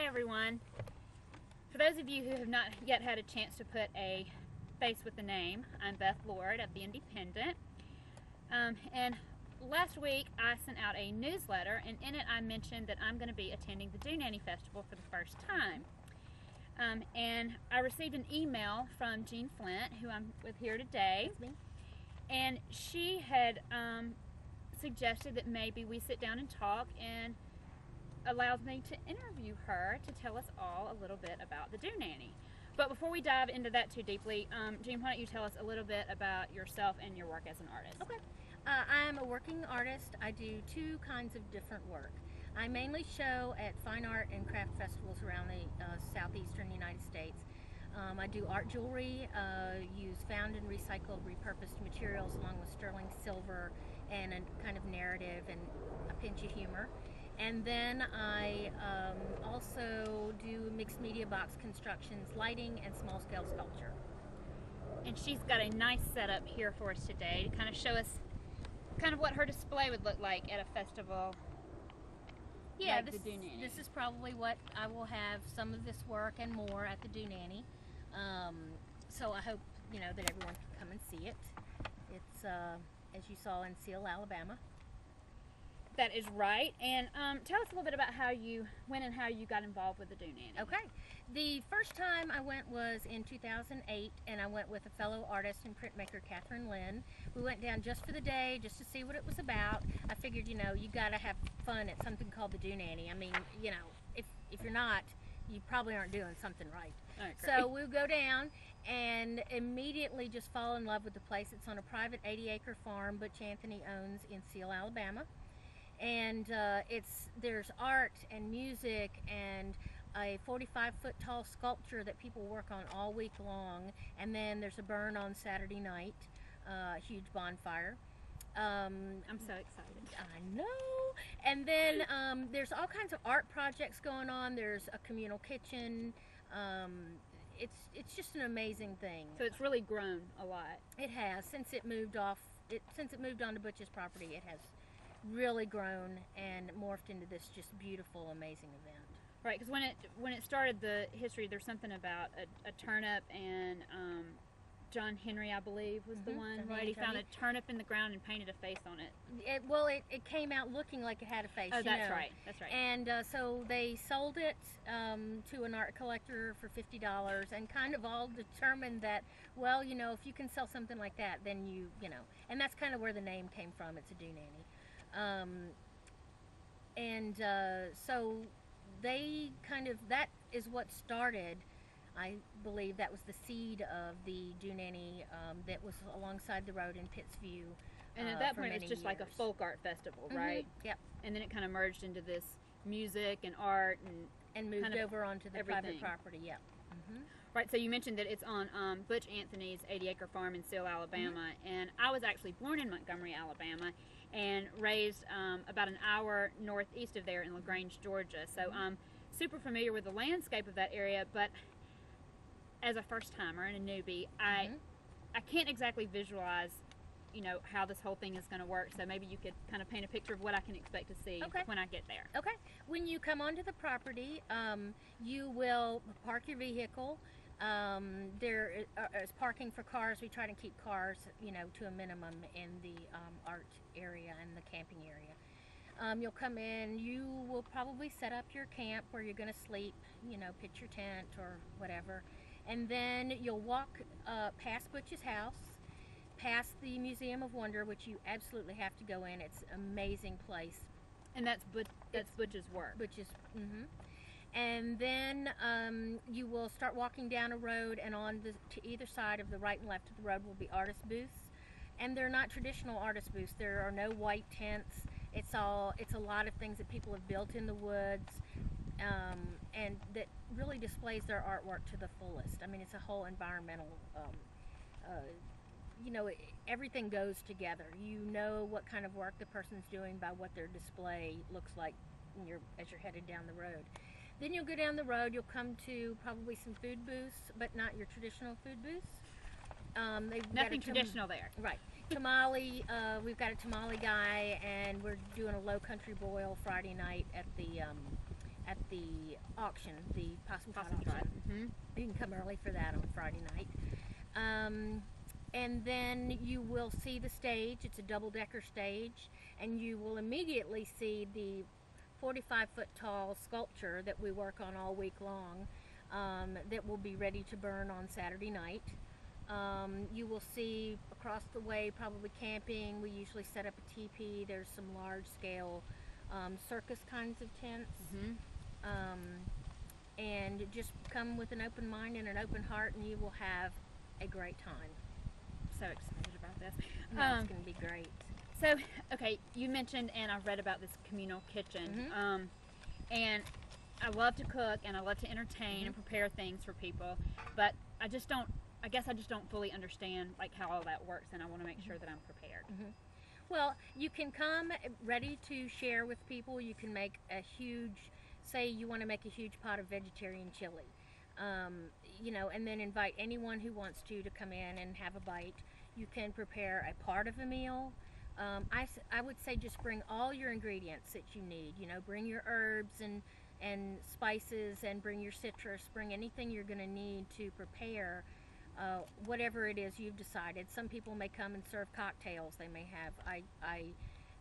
everyone. For those of you who have not yet had a chance to put a face with the name, I'm Beth Lord of the Independent. And last week I sent out a newsletter, and in it I mentioned that I'm going to be attending the Doo-Nanny Festival for the first time. And I received an email from Jeanne Flint, who I'm with here today. That's me. And she had suggested that maybe we sit down and talk, and allows me to interview her to tell us all a little bit about the Doo-Nanny. But before we dive into that too deeply, Jeanne, why don't you tell us a little bit about yourself and your work as an artist? Okay. I'm a working artist. I do two kinds of different work. I mainly show at fine art and craft festivals around the southeastern United States. I do art jewelry, use found and recycled repurposed materials along with sterling silver and a kind of narrative and a pinch of humor. And then I also do mixed media box constructions, lighting, and small-scale sculpture. And she's got a nice setup here for us today to kind of show us kind of what her display would look like at a festival. Yeah, like the Doo-Nanny. This is probably what I will have, some of this work and more at the Doo-Nanny. So I hope, that everyone can come and see it. It's, as you saw, in Seale, Alabama. That is right. And tell us a little bit about when and how you got involved with the Doo-Nanny. Okay. The first time I went was in 2008, and I went with a fellow artist and printmaker, Catherine Lynn. We went down just for the day, just to see what it was about. I figured, you got to have fun at something called the Doo-Nanny. I mean, if you're not, you probably aren't doing something right. So we'll go down and immediately just fall in love with the place. It's on a private 80-acre farm Butch Anthony owns in Seale, Alabama. And there's art and music and a 45-foot tall sculpture that people work on all week long, and then there's a burn on Saturday night, huge bonfire. I'm so excited. I know. And then there's all kinds of art projects going on. There's a communal kitchen. It's just an amazing thing. So it's really grown a lot. It has since it moved onto Butch's property. It has really grown and morphed into this just beautiful, amazing event. Right, because when it started, the history, there's something about a turnip, and John Henry, I believe, was the one, right? He found a turnip in the ground and painted a face on it. It came out looking like it had a face. Oh, that's right. That's right. And so they sold it to an art collector for $50, and kind of all determined that, well, if you can sell something like that, then and that's kind of where the name came from. It's a Doo-Nanny. So they that is what started, I believe that was the seed of the Doo-Nanny that was alongside the road in Pittsview. And at that point it was just like a folk art festival, right? Yep. And then it kind of merged into this music and art and moved over onto the everything. private property, yep. Right, so you mentioned that it's on Butch Anthony's 80-acre farm in Seale, Alabama, and I was actually born in Montgomery, Alabama, and raised about an hour northeast of there in LaGrange, Georgia. So I'm super familiar with the landscape of that area, but as a first-timer and a newbie, I can't exactly visualize, how this whole thing is going to work. So maybe you could kind of paint a picture of what I can expect to see when I get there. Okay. When you come onto the property, you will park your vehicle. There is parking for cars. We try to keep cars, to a minimum in the art area and the camping area. You'll come in. You will probably set up your camp where you're going to sleep, pitch your tent or whatever. And then you'll walk past Butch's house, past the Museum of Wonder, which you absolutely have to go in. It's an amazing place. And that's Butch's work. And then you will start walking down a road, and to either side of the right and left of the road will be artist booths. And they're not traditional artist booths. There are no white tents. It's a lot of things that people have built in the woods, and that really displays their artwork to the fullest. I mean, it's a whole environmental, everything goes together. You know what kind of work the person's doing by what their display looks like as you're headed down the road. Then you'll go down the road, you'll come to probably some food booths, but not your traditional food booths. Nothing traditional there. Right. Tamale, we've got a tamale guy, and we're doing a low country boil Friday night at at the auction, the Possum Trot Possum Trot. auction. You can come early for that on Friday night. And then you will see the stage. It's a double-decker stage, and you will immediately see the 45-foot tall sculpture that we work on all week long, that will be ready to burn on Saturday night. You will see across the way, probably camping. We usually set up a teepee. There's some large-scale circus kinds of tents. And just come with an open mind and an open heart, and you will have a great time. So excited about this. It's going to be great. So, okay, you mentioned, and I've read about this communal kitchen. And I love to cook, and I love to entertain and prepare things for people, but I guess I just don't fully understand like how all that works, and I want to make sure that I'm prepared. Well, you can come ready to share with people. You can make a huge, say you want to make a huge pot of vegetarian chili, you know, and then invite anyone who wants to come in and have a bite. You can prepare a part of a meal. I would say just bring all your ingredients that you need. You know, bring your herbs and spices, and bring your citrus. Bring anything you're going to need to prepare whatever it is you've decided. Some people may come and serve cocktails. They may have, I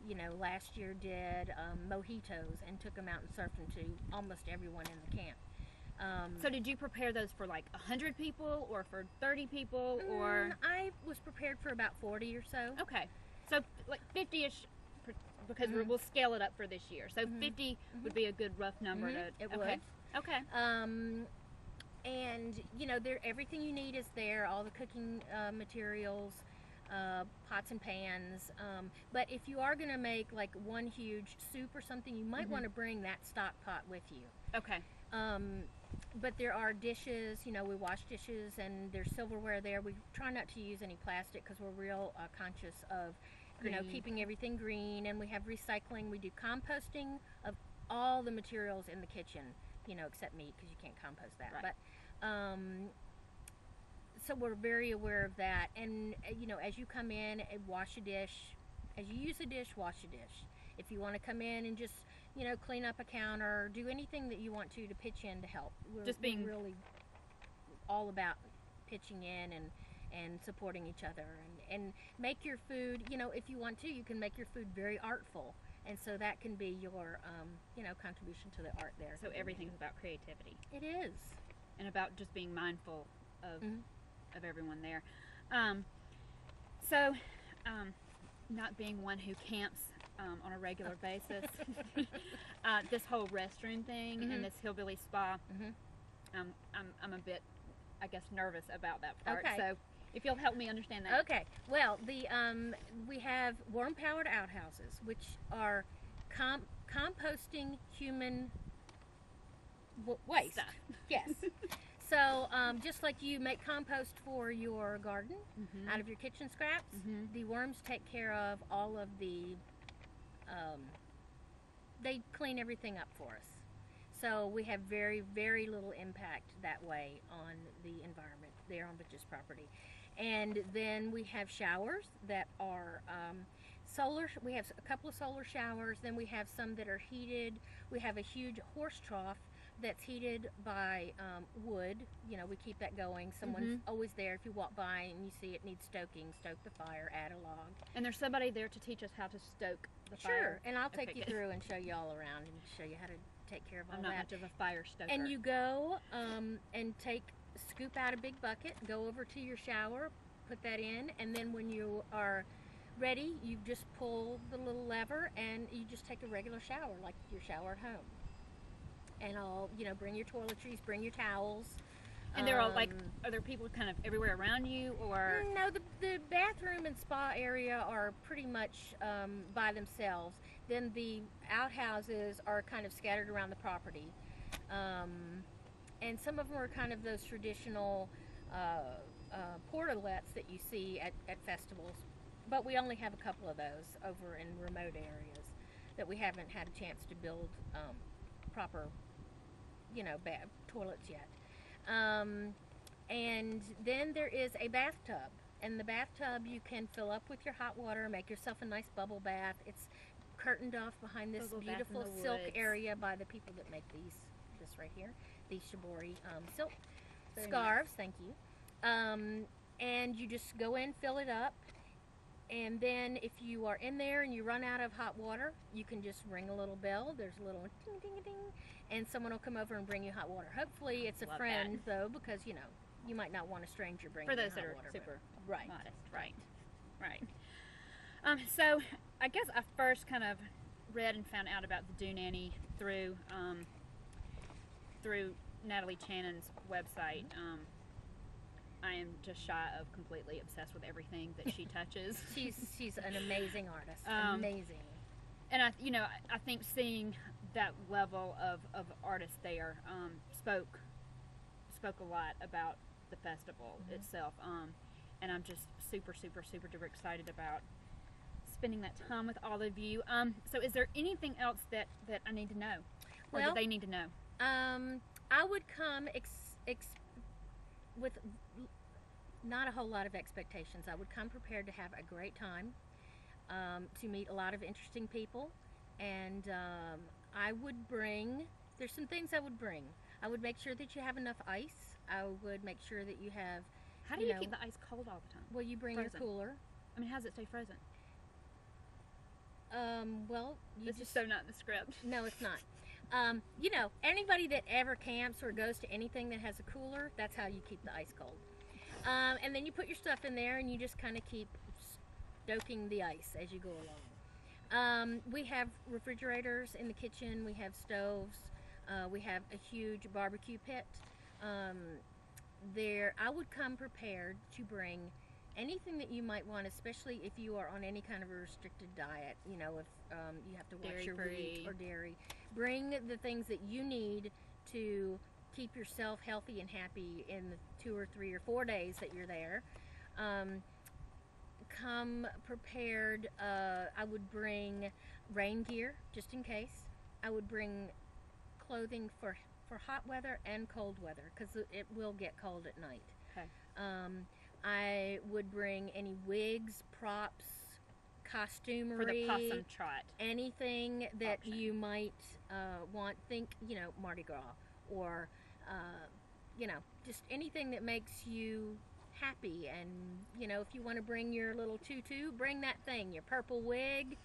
you know, last year did mojitos and took them out and served them to almost everyone in the camp. So did you prepare those for like 100 people or for 30 people, or? I was prepared for about 40 or so. Okay, so like 50-ish, because we'll scale it up for this year. So 50 would be a good rough number to. It okay. would. Okay. And you know, everything you need is there. All the cooking materials, pots and pans. But if you are going to make like one huge soup or something, you might want to bring that stock pot with you. Okay. But there are dishes, you know, we wash dishes, and there's silverware there. We try not to use any plastic because we're real conscious of, you know, keeping everything green. And we have recycling. We do composting of all the materials in the kitchen, you know, except meat, because you can't compost that. Right. But so we're very aware of that. And you know, as you come in and wash a dish, as you use a dish, wash a dish. If you want to come in and just, you know, clean up a counter, do anything that you want to pitch in to help. We're really all about pitching in and supporting each other, and make your food, you know, if you want to, you can make your food very artful, and so that can be your you know, contribution to the art there. So everything's about creativity. It is. And about just being mindful of everyone there. So not being one who camps on a regular basis, this whole restroom thing and this hillbilly spa, I'm a bit, I guess, nervous about that part. Okay. So if you'll help me understand that. Okay. Well, we have worm-powered outhouses, which are composting human waste. Stuff. Yes. So just like you make compost for your garden out of your kitchen scraps, the worms take care of all of the, they clean everything up for us. So we have very, very little impact that way on the environment there on Butch's property. And then we have showers that are solar. We have a couple of solar showers. Then we have some that are heated. We have a huge horse trough that's heated by wood. You know, we keep that going. Someone's always there. If you walk by and you see it needs stoking, stoke the fire, add a log. And there's somebody there to teach us how to stoke the fire. Sure, and I'll take you through and show you all around and show you how to take care of all I'm that. not much of a fire stoker. And you go and scoop out a big bucket, go over to your shower, put that in, and then when you are ready, you just pull the little lever and you just take a regular shower like your shower at home. And I'll, you know, bring your toiletries, bring your towels. And they're all like, are there people kind of everywhere around you, or? No, the bathroom and spa area are pretty much by themselves. Then the outhouses are kind of scattered around the property. And some of them are kind of those traditional portalettes that you see at festivals. But we only have a couple of those over in remote areas that we haven't had a chance to build proper, you know, toilets yet. And then there is a bathtub, and the bathtub you can fill up with your hot water, make yourself a nice bubble bath. It's curtained off behind this Little bath in beautiful the silk woods. area by the people that make this right here, these shibori silk Very scarves. Thank you. And you just go in, fill it up, and then if you are in there and you run out of hot water, you can just ring a little bell. There's a little ding ding ding, and someone will come over and bring you hot water. Hopefully it's a Love friend though, because you know you might not want a stranger bringing For you those hot that are water. super Right. modest. Right. Right. So I guess I first kind of read and found out about the Doo-Nanny through Natalie Channon's website. I am just shy of completely obsessed with everything that she touches. She's an amazing artist. Amazing. And I think seeing that level of artist there spoke a lot about the festival itself. And I'm just super duper excited about spending that time with all of you. So is there anything else that I need to know, or Well, that they need to know? I would come with not a whole lot of expectations. I would come prepared to have a great time, to meet a lot of interesting people, and I would bring, there's some things I would bring. I would make sure that you have enough ice. I would make sure that you have... How do you keep the ice cold all the time? Well, you bring Frozen. your cooler. I mean, how does it stay frozen? Well, you This is so not in the script. No, it's not. Anybody that ever camps or goes to anything that has a cooler, that's how you keep the ice cold. And then you put your stuff in there and you just kind of keep stoking the ice as you go along. We have refrigerators in the kitchen, we have stoves, we have a huge barbecue pit. I would come prepared to bring anything that you might want, especially if you are on any kind of a restricted diet. If you have to watch your wheat or dairy. Bring the things that you need to keep yourself healthy and happy in the 2 or 3 or 4 days that you're there. Come prepared. I would bring rain gear just in case. I would bring clothing for hot weather and cold weather, because it will get cold at night. Okay. I would bring any wigs, props, costumery, For the possum trot. anything that option. you might want. Think, Mardi Gras, or just anything that makes you happy. And if you want to bring your little tutu, bring that thing. Your purple wig.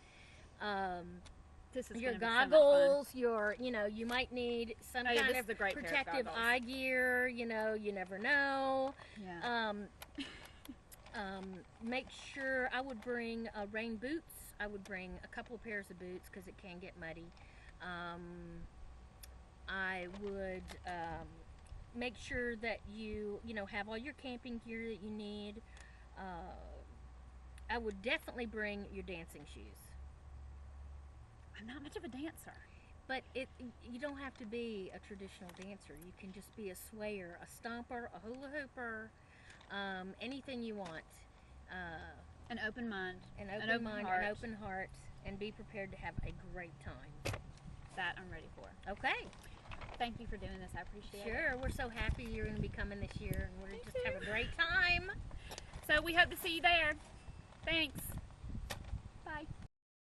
This is Your gonna be so much goggles, you might need some fun. kind This of is a great pair of protective goggles. eye gear, you never know. Yeah. Make sure I would bring rain boots. I would bring a couple of pairs of boots because it can get muddy. I would make sure that you have all your camping gear that you need. I would definitely bring your dancing shoes. I'm not much of a dancer. But you don't have to be a traditional dancer. You can just be a swayer, a stomper, a hula hooper, anything you want. An open mind. An open mind, heart. an open heart, and be prepared to have a great time. That I'm ready for. Okay. Thank you for doing this. I appreciate it. Sure. We're so happy you're going to be coming this year, and we're Me just too. have a great time. So we hope to see you there. Thanks.